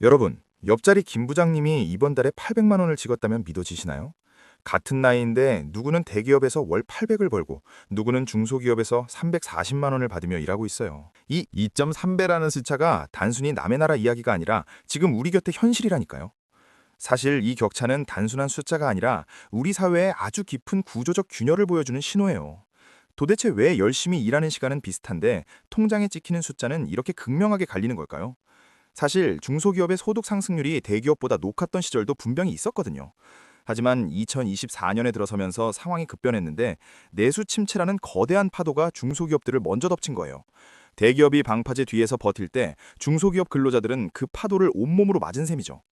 여러분, 옆자리 김 부장님이 이번 달에 800만 원을 찍었다면 믿어지시나요? 같은 나이인데 누구는 대기업에서 월 800을 벌고 누구는 중소기업에서 340만 원을 받으며 일하고 있어요. 이 2.3배라는 숫자가 단순히 남의 나라 이야기가 아니라 지금 우리 곁의 현실이라니까요. 사실 이 격차는 단순한 숫자가 아니라 우리 사회의 아주 깊은 구조적 균열을 보여주는 신호예요. 도대체 왜 열심히 일하는 시간은 비슷한데 통장에 찍히는 숫자는 이렇게 극명하게 갈리는 걸까요? 사실 중소기업의 소득 상승률이 대기업보다 높았던 시절도 분명히 있었거든요. 하지만 2024년에 들어서면서 상황이 급변했는데 내수 침체라는 거대한 파도가 중소기업들을 먼저 덮친 거예요. 대기업이 방파제 뒤에서 버틸 때 중소기업 근로자들은 그 파도를 온몸으로 맞은 셈이죠.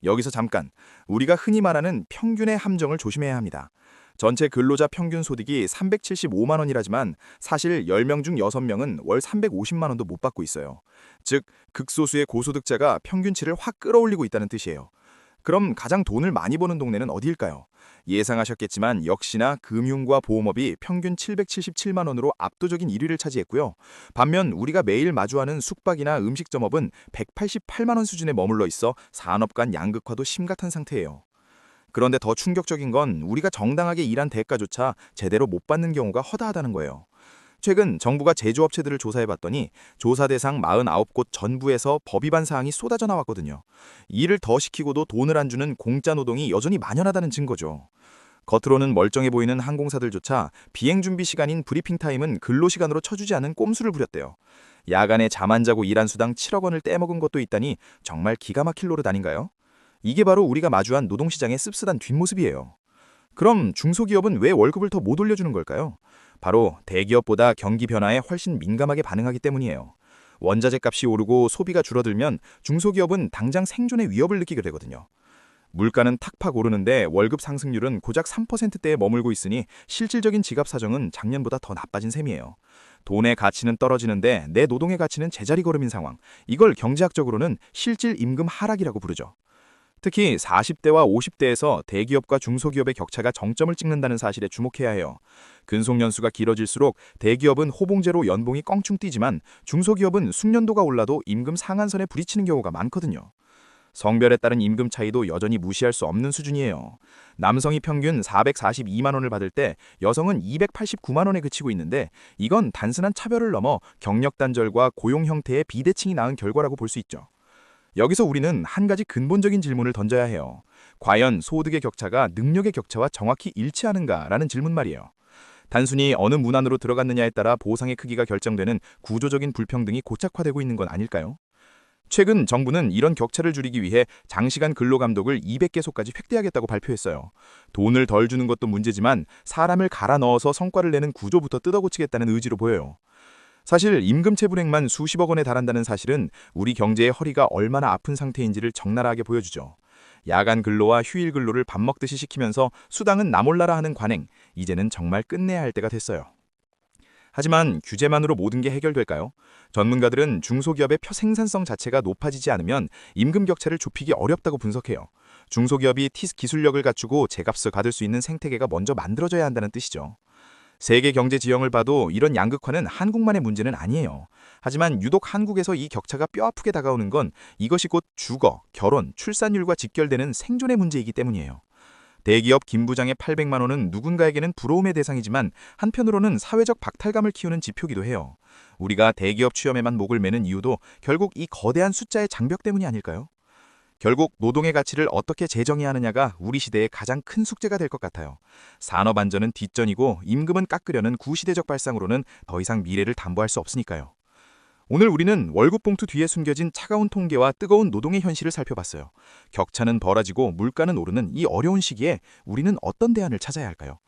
여기서 잠깐, 우리가 흔히 말하는 평균의 함정을 조심해야 합니다. 전체 근로자 평균 소득이 375만 원이라지만 사실 10명 중 6명은 월 350만 원도 못 받고 있어요. 즉, 극소수의 고소득자가 평균치를 확 끌어올리고 있다는 뜻이에요. 그럼 가장 돈을 많이 버는 동네는 어디일까요? 예상하셨겠지만 역시나 금융과 보험업이 평균 777만 원으로 압도적인 1위를 차지했고요. 반면 우리가 매일 마주하는 숙박이나 음식점업은 188만 원 수준에 머물러 있어 산업 간 양극화도 심각한 상태예요. 그런데 더 충격적인 건 우리가 정당하게 일한 대가조차 제대로 못 받는 경우가 허다하다는 거예요. 최근 정부가 제조업체들을 조사해봤더니 조사 대상 49곳 전부에서 법 위반 사항이 쏟아져 나왔거든요. 일을 더 시키고도 돈을 안 주는 공짜 노동이 여전히 만연하다는 증거죠. 겉으로는 멀쩡해 보이는 항공사들조차 비행 준비 시간인 브리핑 타임은 근로 시간으로 쳐주지 않은 꼼수를 부렸대요. 야간에 잠 안 자고 일한 수당 7억 원을 떼먹은 것도 있다니 정말 기가 막힐 노릇 아닌가요? 이게 바로 우리가 마주한 노동시장의 씁쓸한 뒷모습이에요. 그럼 중소기업은 왜 월급을 더 못 올려주는 걸까요? 바로 대기업보다 경기 변화에 훨씬 민감하게 반응하기 때문이에요. 원자재 값이 오르고 소비가 줄어들면 중소기업은 당장 생존의 위협을 느끼게 되거든요. 물가는 탁팍 오르는데 월급 상승률은 고작 3%대에 머물고 있으니 실질적인 지갑 사정은 작년보다 더 나빠진 셈이에요. 돈의 가치는 떨어지는데 내 노동의 가치는 제자리 걸음인 상황. 이걸 경제학적으로는 실질 임금 하락이라고 부르죠. 특히 40대와 50대에서 대기업과 중소기업의 격차가 정점을 찍는다는 사실에 주목해야 해요. 근속 연수가 길어질수록 대기업은 호봉제로 연봉이 껑충 뛰지만 중소기업은 숙련도가 올라도 임금 상한선에 부딪히는 경우가 많거든요. 성별에 따른 임금 차이도 여전히 무시할 수 없는 수준이에요. 남성이 평균 442만 원을 받을 때 여성은 289만 원에 그치고 있는데 이건 단순한 차별을 넘어 경력 단절과 고용 형태의 비대칭이 낳은 결과라고 볼 수 있죠. 여기서 우리는 한 가지 근본적인 질문을 던져야 해요. 과연 소득의 격차가 능력의 격차와 정확히 일치하는가라는 질문 말이에요. 단순히 어느 문안으로 들어갔느냐에 따라 보상의 크기가 결정되는 구조적인 불평등이 고착화되고 있는 건 아닐까요? 최근 정부는 이런 격차를 줄이기 위해 장시간 근로감독을 200개소까지 획대하겠다고 발표했어요. 돈을 덜 주는 것도 문제지만 사람을 갈아 넣어서 성과를 내는 구조부터 뜯어고치겠다는 의지로 보여요. 사실 임금체 불행만 수십억 원에 달한다는 사실은 우리 경제의 허리가 얼마나 아픈 상태인지를 적나라하게 보여주죠. 야간 근로와 휴일 근로를 밥 먹듯이 시키면서 수당은 나 몰라라 하는 관행, 이제는 정말 끝내야 할 때가 됐어요. 하지만 규제만으로 모든 게 해결될까요? 전문가들은 중소기업의 생산성 자체가 높아지지 않으면 임금 격차를 좁히기 어렵다고 분석해요. 중소기업이 기술력을 갖추고 제값을 받을 수 있는 생태계가 먼저 만들어져야 한다는 뜻이죠. 세계 경제 지형을 봐도 이런 양극화는 한국만의 문제는 아니에요. 하지만 유독 한국에서 이 격차가 뼈아프게 다가오는 건 이것이 곧 주거, 결혼, 출산율과 직결되는 생존의 문제이기 때문이에요. 대기업 김 부장의 800만 원은 누군가에게는 부러움의 대상이지만 한편으로는 사회적 박탈감을 키우는 지표기도 해요. 우리가 대기업 취업에만 목을 매는 이유도 결국 이 거대한 숫자의 장벽 때문이 아닐까요? 결국 노동의 가치를 어떻게 재정해야 하느냐가 우리 시대의 가장 큰 숙제가 될 것 같아요. 산업 안전은 뒷전이고 임금은 깎으려는 구시대적 발상으로는 더 이상 미래를 담보할 수 없으니까요. 오늘 우리는 월급 봉투 뒤에 숨겨진 차가운 통계와 뜨거운 노동의 현실을 살펴봤어요. 격차는 벌어지고 물가는 오르는 이 어려운 시기에 우리는 어떤 대안을 찾아야 할까요?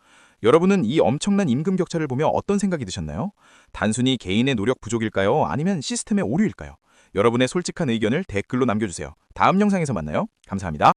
여러분은 이 엄청난 임금 격차를 보며 어떤 생각이 드셨나요? 단순히 개인의 노력 부족일까요? 아니면 시스템의 오류일까요? 여러분의 솔직한 의견을 댓글로 남겨주세요. 다음 영상에서 만나요. 감사합니다.